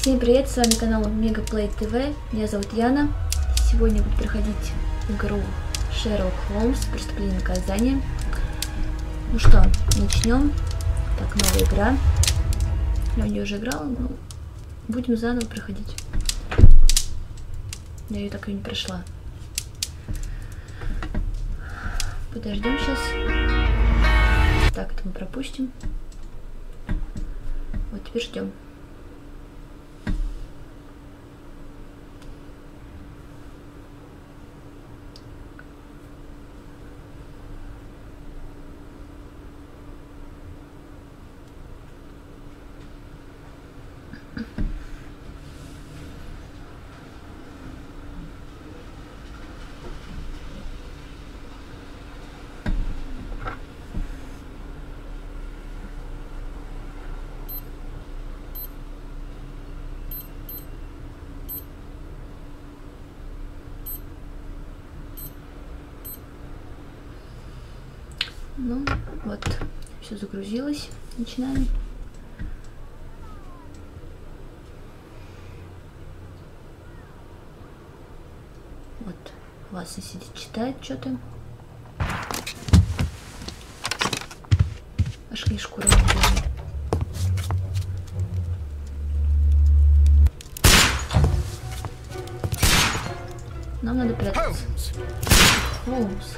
Всем привет, с вами канал Мегаплей ТВ, меня зовут Яна. Сегодня буду проходить игру Sherlock, Holmes, преступление и наказание. Ну что, начнем. Так, новая игра. Я в нее уже играла, но будем заново проходить. Я ее так и не прошла. Подождем сейчас. Так, это мы пропустим. Вот теперь ждем. Ну, вот, все загрузилось. Начинаем. Вот, Вася сидит, читает что-то. Аж книжку разложили. Нам надо прятаться. Холмс.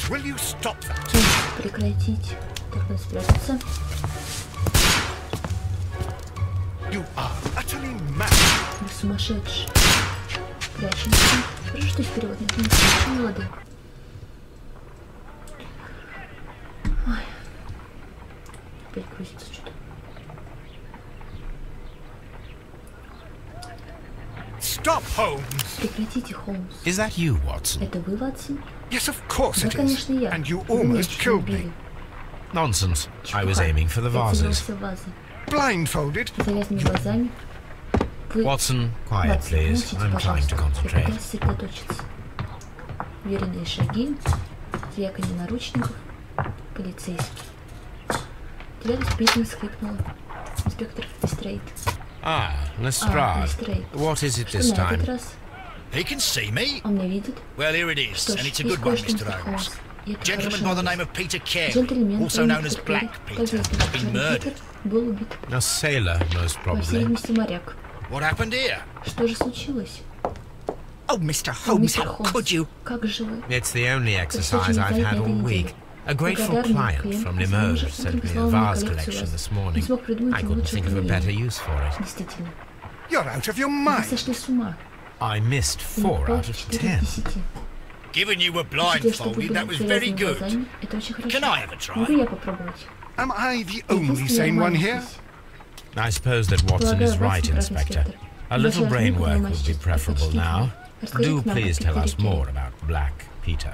Will you stop that? Прекратить. Так, надо спрятаться. You are utterly mad. Вы сумасшедший. Прячемся. Хорошо, что есть перевод, но это не слишком молодой. Ой. Опять грузится что-то. Stop, Holmes. Прекратите, Холмс. Is that you, Watson? Это вы, Ватсон? Yes, of course Да, it is. конечно, я. And you Вы меня almost чуть не killed me. убили. Nonsense. I was Чепуха. aiming for the Я vases. целился в вазы. Blindfolded. Завязанными глазами. Вы... Watson, quiet, Ватсон, please. молчите, I'm trying пожалуйста. to Я concentrate. пытаюсь сосредоточиться. Уверенные шаги. Звяканье наручников. Полицейский. Тебя беспечно схлипнула. Инспектор Лестрейд. Ah, Lestrade. Lestrade. What is it Что this на этот time? раз? He can see me. Он меня видит. Well, here it is, Что ж, and it's a есть good one, кое-что, Mr. мистер Holmes. Холмс. И это Gentleman хорошая by the новость. name of Peter Keri, Джентльмен, also по имени known as Питер Black Кери, Peter, также has been известный murdered. Питер, был убит. A sailor, most По всей probably. видимости, моряк. What happened here? Что же случилось? Oh, Mr. О, Holmes, мистер how Холмс, could you? как же вы? It's the only exercise I've had all week. A grateful client from Limoges sent me a vase collection this morning. I couldn't think of a better use for it. Действительно. You're out of your Вы mind. сошли с ума. I missed 4 out of 10. 10. Given you were Учитывая, что вы blindfolded, были that was с very завязанными good. глазами, это очень хорошо. Can I have a try? Могу я попробовать? Am I the only Единственный sane one нормальный here? здесь. I suppose that Watson Полагаю, is right, Ватсон прав, Inspector. инспектор. A little Небольшая brain разминка work на would be матче preferable now. Расскажите Do нам о please tell Питере us Кери. more about Black Peter.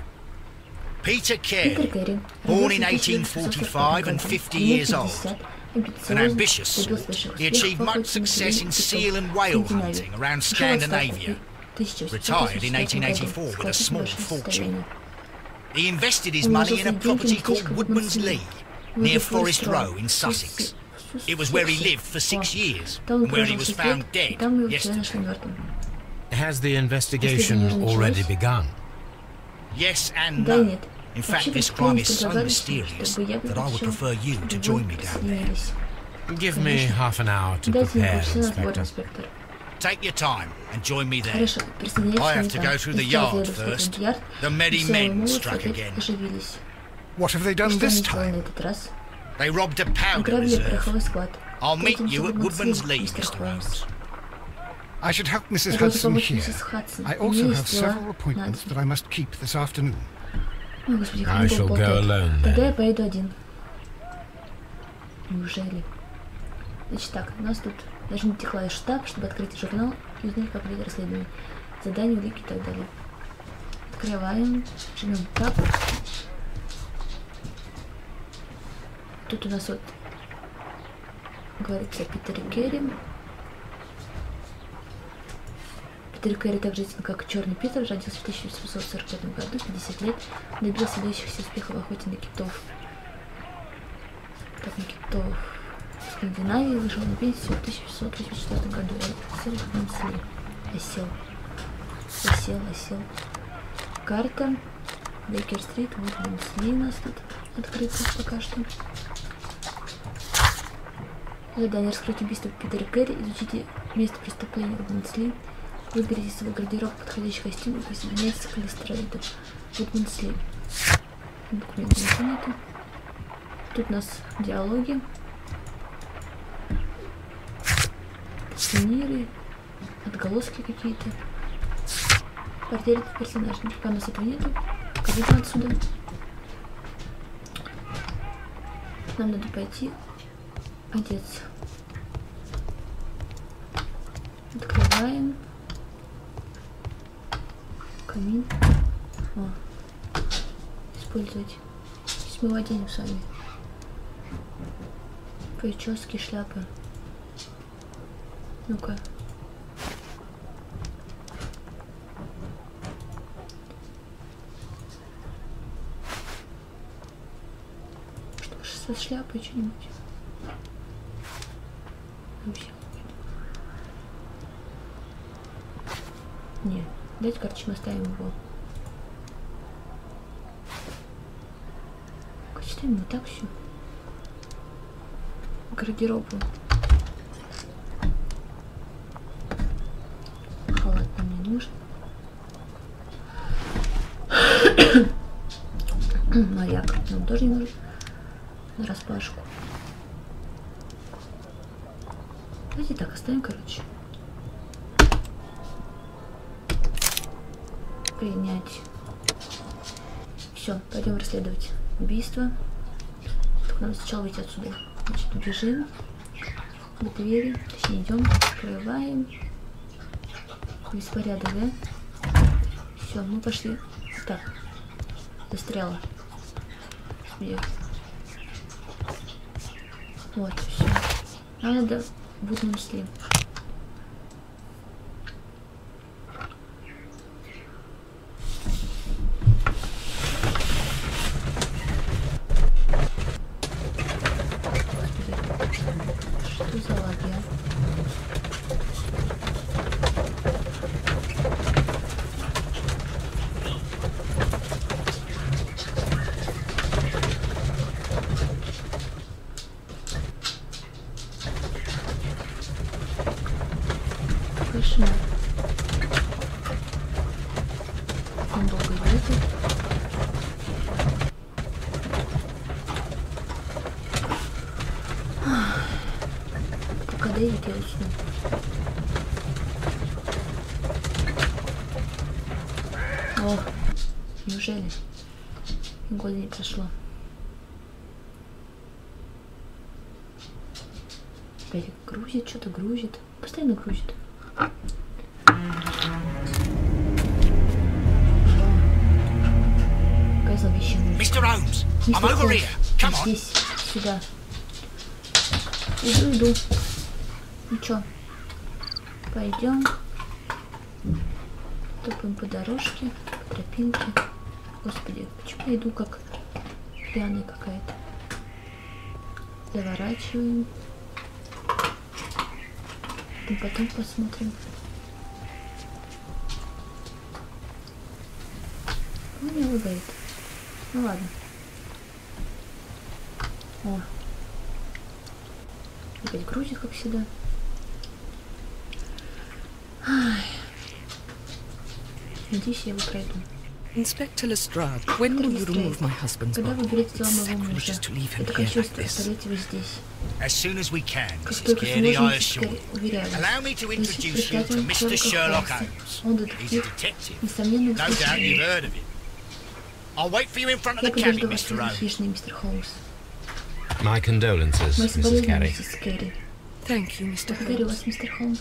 Peter Питер Keri, Кери, born in родился в 1845 and 50 years old. An ambitious, he achieved much success in seal and whale hunting around Scandinavia. Retired in 1884 with a small fortune. He invested his money in a property called Woodman's Lee, near Forest Row in Sussex. It was where he lived for 6 years, and where he was found dead yesterday. Has the investigation already begun? Yes and Да и no. нет. In fact, this crime is so mysterious that I would prefer you to join me down there. Give me half an hour to Дайте мне prepare, полчаса на сбор, Inspector. инспектор. Take your time and join me there. Хорошо, присоединяйтесь I ко have мне to там. go through the Я yard заеду в first. Скотланд-Ярд, The и merry все men молодцы struck опять again. оживились. What have they И done что this они сделали на time? этот раз? They robbed a powder Ограбили reserve. пороховой склад. I'll meet Встретимся you в at Woodman's Woodman's Lee, мистер Mr. Холмс. Holmes. I should help Mrs. Я должен Hudson помочь here. миссис Хадсон. I У also меня have есть дела several на appointments день. that I must keep this afternoon. Ой, господи, I как shall долго go болтает. alone then. Тогда я поеду один. Неужели? Значит так, у нас тут должен идти клавиш штаб, чтобы открыть журнал и узнать, как ведет расследование. Задания, улики и так далее. Открываем, жмем тап. Тут у нас вот говорится о Питере Кери. Питер Кери, так же известный как Черный Питер, родился в 1845 году, 50 лет, добился выдающихся успехов в охоте на китов. Так, на китов в Скандинавии, вышел на пенсию в 1684 году. Осел. Карта. Бейкер-стрит, вот Бенсли у нас тут открыто пока что. Задание: раскрыть убийство Питера Кери, изучите место преступления в Бенсли, выберите свой гардероб, подходящий костюм и присоединяйтесь к иллюстрату. Вот Бенсли. Документы нету. Тут у нас диалоги. Сувениры, отголоски какие-то. Портрет персонажа. Пока у нас этого нету. Покажите отсюда. Нам надо пойти одеться. Открываем. Камин. О. Использовать. Сейчас мы его оденем с вами. Прически, шляпы. Ну-ка. Со шляпой что-нибудь. Не, давайте, короче, мы оставим его. Читаем вот так все. Гардеробу. Халат нам не нужен. Маяк нам тоже не нужен. На распашку. Давайте так оставим, короче. Принять. Все, пойдем расследовать убийство. Только надо сначала выйти отсюда. Значит, бежим к двери, точнее идем, открываем. Беспорядок, да? Все, мы пошли. Так, застряла. Вот, все. Надо будет Бенсли. Что за лаги? Кошмар. Он долго идет. Пока доедет, я усну. О, неужели? Года не прошло. Опять грузит, что-то грузит. Постоянно грузит. Mr. Holmes, I'm over here. Come on. Здесь, сюда. Иду. Ну чё? Пойдем. Топаем по дорожке, по тропинке. Господи, почему я иду как пьяная какая-то? Заворачиваем. И потом посмотрим. Ну, не выгорит. Ну ладно. О. Опять грузит, как всегда. Ай. Надеюсь, я его пройду. Inspector Lestrade, when will you remove my husband's Когда вы body? берете тело моего мужа, Sacrilegious to leave him это here кощунство like this. оставлять его здесь. As soon as we can, Как Mrs. только Keri, I сможем, assure you. уверяю вас. Allow me to Принесите introduce you to предателя Mr. Шерлока Sherlock Холмса. Holmes. Он He's a детектив, detective. несомненно, No doubt you've успешный. heard of him. I'll wait for you in front of Я the cabin, подожду вас Mr. в Holmes. хижине, мистер Холмс. My condolences, Мои Mrs. соболезнования, Keri. миссис Керри. Thank you, Mr. Благодарю Holmes. вас, мистер Холмс.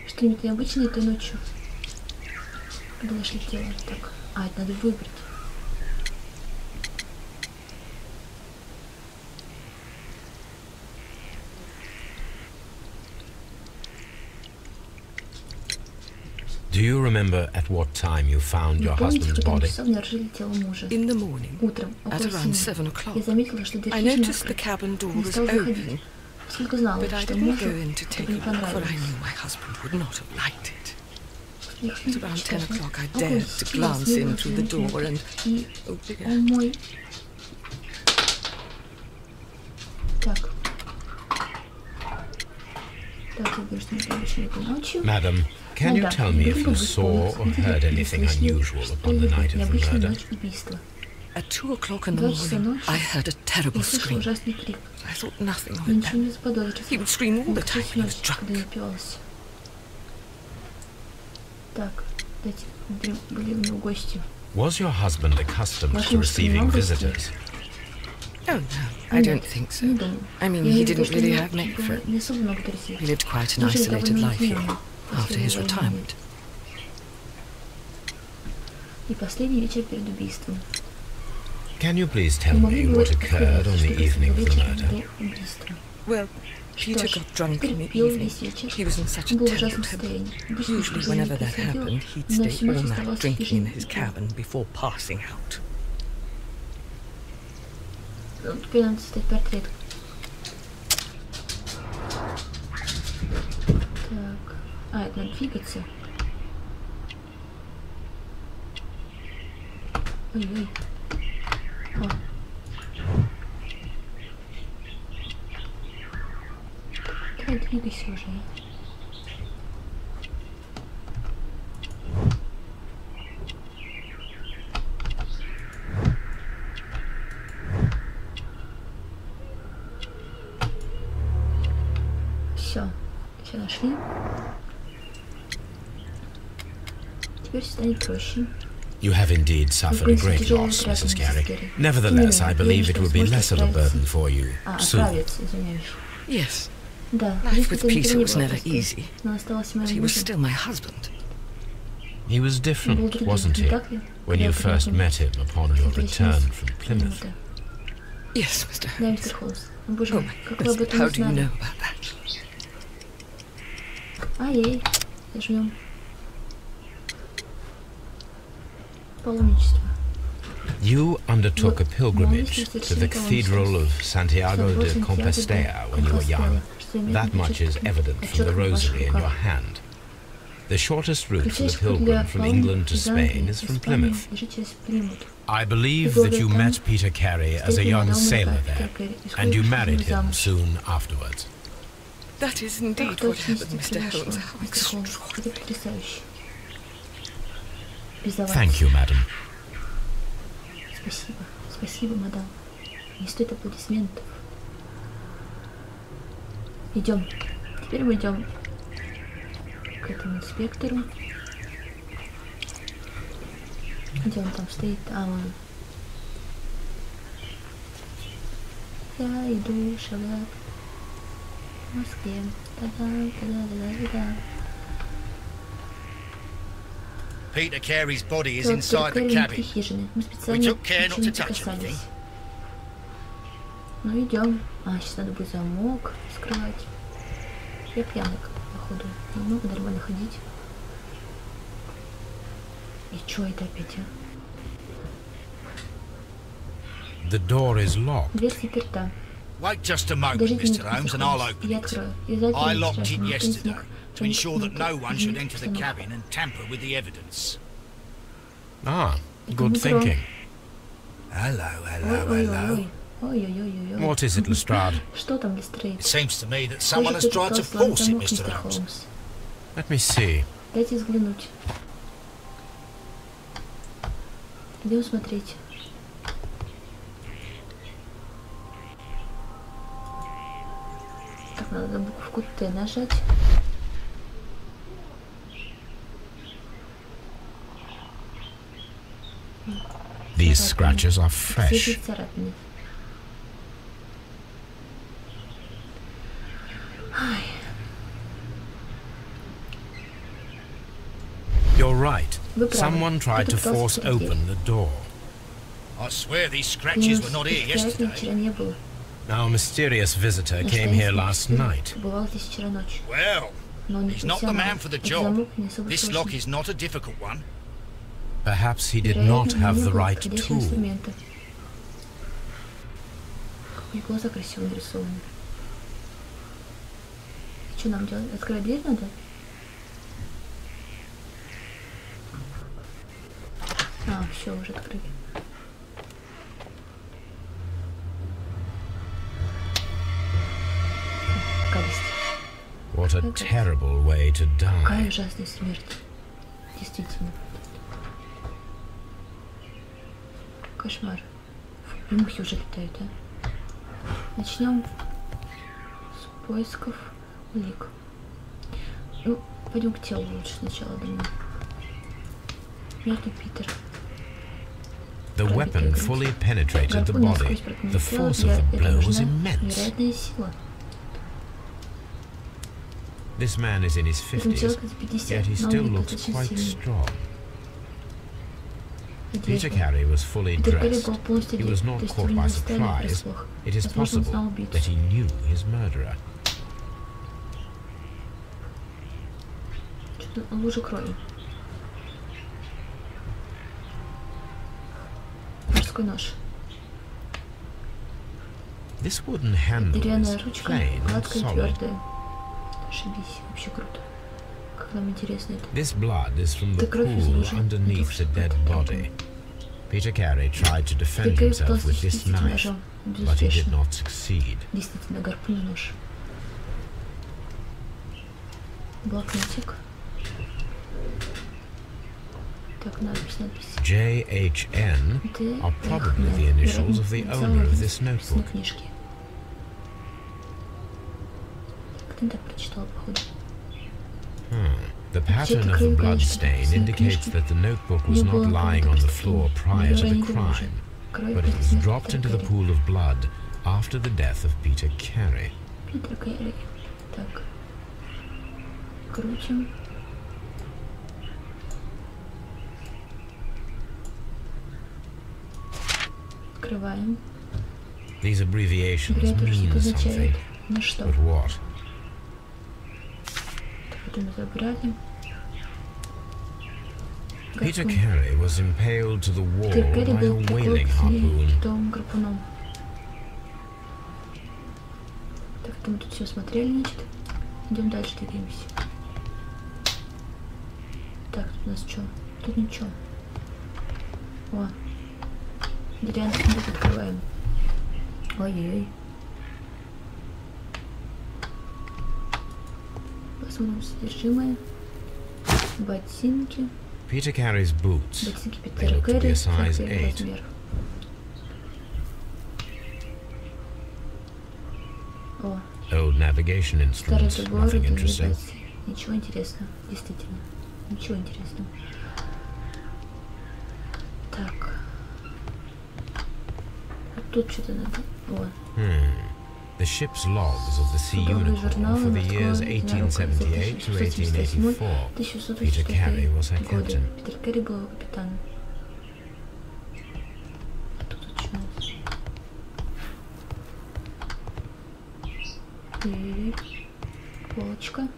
Что-нибудь необычное этой ночью? Когда нашли тело. Так. А, это надо выбрать. you remember at what time you found your husband's body? In the morning, at around 7 o'clock. I noticed the cabin door was open, but I didn't go in to take a look, for I knew my husband would not have liked it. At around 10 o'clock, I dared to glance in through the door and... Oh dear. Madam, can you tell me if you saw or heard anything unusual upon the night of the murder? At 2 o'clock in the morning, I heard a terrible scream. I thought nothing of it. He would scream all the time when he was drunk. Was your husband accustomed to receiving visitors? Oh, no, I don't think so. I mean, he didn't really have many friends. He lived quite an isolated life here, after his retirement. Can you please tell me what occurred on the evening of the murder? Well, Peter got drunk in the evening. He was in such a terrible temper. Usually whenever that happened, he'd stay all night drinking in his cabin before passing out. Теперь надо ставить портрет. Так. А, это надо двигаться. Ой-ой. О. Давай двигайся уже. Все нашли. Теперь станет проще. You have indeed suffered a great loss, Mrs. Keri. Nevertheless, I believe it will be less of a burden for you soon. Yes. Life with Peter was never easy, but he was still my husband. He was different, wasn't he, when you first met him upon your return from Plymouth? Yes, Mr. Holmes. Oh my goodness, how do you know about that? Ай-яй, зажмем. Паломничество. You undertook a pilgrimage to the Cathedral of Santiago de Compostela when you were young. That much is evident from the rosary in your hand. The shortest route for the pilgrim from England to Spain is from Plymouth. I believe that you met Peter Keri as a young sailor there, and you married him soon afterwards. That is indeed what happened, Mr. Holmes. How extraordinary. Thank you, madam. Спасибо. Спасибо, мадам. Не стоит аплодисментов. Идем. Теперь мы идем к этому инспектору. Где он там стоит? А, он. Я иду, Шерлок. В Москве. Та-да-да-да-да-да. Peter Keri's body is inside the cabin. We took care not to touch anything. Ну идем. А, сейчас надо будет замок скрывать. Я пьяный, походу. Не могу нормально ходить. И чё это опять, а? The door is locked. Дверь заперта. Wait just a moment, Mr. Holmes, and I'll open it. I locked it yesterday to ensure that no one should enter the cabin and tamper with the evidence. Ah, good thinking. Hello, hello, hello. Ой-ой-ой-ой. What is it, Lestrade? Что там, Лестрейд? It seems to me that someone has tried to force it, Mr. Holmes. Let me see. Дайте взглянуть. Идем смотреть. Так, надо букву Т нажать. These scratches are fresh. You're right. Someone tried to force open the door. I swear these scratches were not here yesterday. Our mysterious visitor came here last night. Well, Но он не He's not the man for the job. This lock сложный. is not a difficult one. Perhaps he did not have the right tool. Какие глаза красиво нарисованы. Что нам делать? Открывать дверь надо? А, все, уже открыли. What a terrible way to Какая die. ужасная смерть. Действительно. Кошмар. Фу, и мухи уже летают, а. Начнем с поисков улик. Ну, пойдем к телу лучше сначала, думаю. Мертвый Питер. The weapon fully penetrated the body. The force of the blow was immense. Невероятная сила. This man is in his 50s, yet he still looks quite strong. Peter Keri was fully dressed. He was not caught by surprise. It is possible that he knew his murderer. Лужа крови. Морской нож. This wooden handle Деревянная is ручка, plain and гладкая и solid. твердая. Ошибись, вообще круто. Как нам интересно это. This blood is from the pool underneath the dead body. Peter Keri tried to defend himself with this knife, but he did not succeed. Действительно, гарпунный нож. Блокнотик. Так, надпись. JHN are probably the initials of the owner of this notebook. Книжки. Кто так прочитал, походу? The pattern of the blood stain indicates that the notebook was not lying on the floor prior to the crime, but it was dropped into the pool of blood after the death of Peter Keri. Питер Кери. Так. Крутим. Открываем. These abbreviations mean something, Ну что? but what? Это мы забрали. Peter Keri was impaled to the wall Питер Кери by был a whaling harpoon. приколот гарпуном. Так, это мы тут все смотрели, значит. Идем дальше, двигаемся. Так, тут у нас что? Тут ничего. О. Деревянный сундук открываем. Ой-ой-ой. Посмотрим содержимое. Ботинки. Peter Keri's boots. Ботинки They Питера look to be Кери. a size 41 8. размер. О. Old navigation Старый instruments. забор. Nothing interesting. Ничего интересного. Действительно. Ничего интересного. Так. А тут что-то надо. О. The ship's logs of the Sea Unicorn for the years 1878 to 1884. Peter Keri was her captain. Питер Кери был его капитаном. А тут что у нас? И полочка.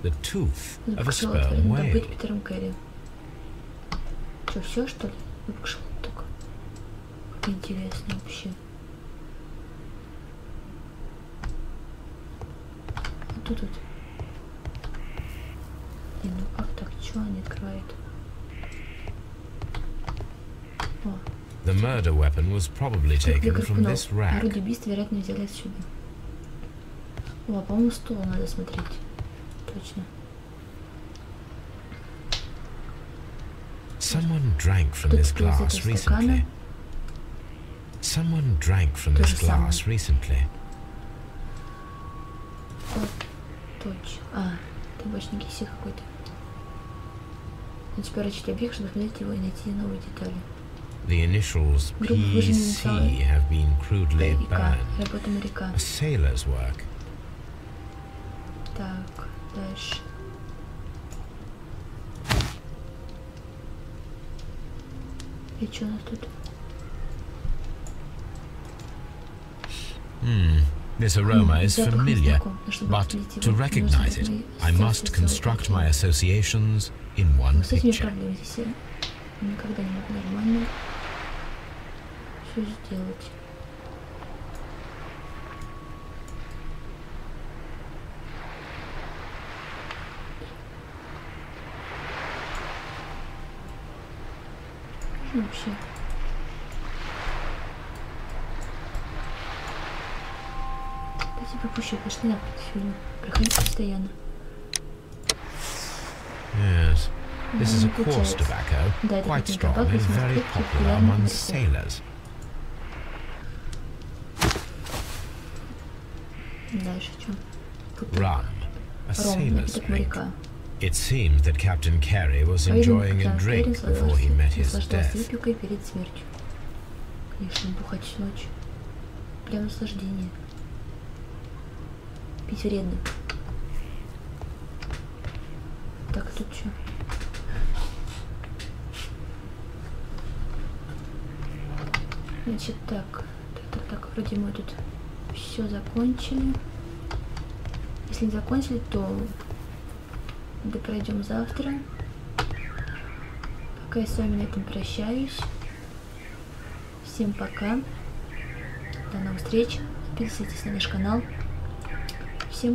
The tooth of a Зубок sperm добыть whale. Питером Кери. Что, все что ли? Зубок шелоток. Как интересно вообще. А тут вот. Не, ну как так? Чего они открывают? О. The murder weapon was probably taken from this rack. Орудие убийства, вероятно, взяли отсюда. О, по-моему, стол надо смотреть. Точно. Someone drank from this glass recently. Someone drank from this glass recently. О, точно. А, табачный кисель какой-то. Ну, теперь рачить объект, чтобы смотреть его и найти новые детали. The initials PC have been crudely burned. Работа моряка. A sailor's work. Так, дальше. И что у нас тут? This aroma is familiar, but to recognize it, I must construct my associations in one picture. Никогда не могу нормально все сделать. Можно вообще? Давайте пропущу, пошли на фильм. Проходить постоянно. Yes. This is a coarse tobacco, quite strong and very popular among sailors. Дальше что? Rum, a sailor's drink. It seemed that Captain Keri was enjoying a drink before he met his death. Выпивкой перед смертью. Конечно, бухать всю ночь. Прям наслаждение. Пить вредно. Так, а тут что? Значит, так, вроде мы тут все закончили. Если не закончили, то допройдем завтра. Пока я с вами на этом прощаюсь. Всем пока. До новых встреч. Подписывайтесь на наш канал. Всем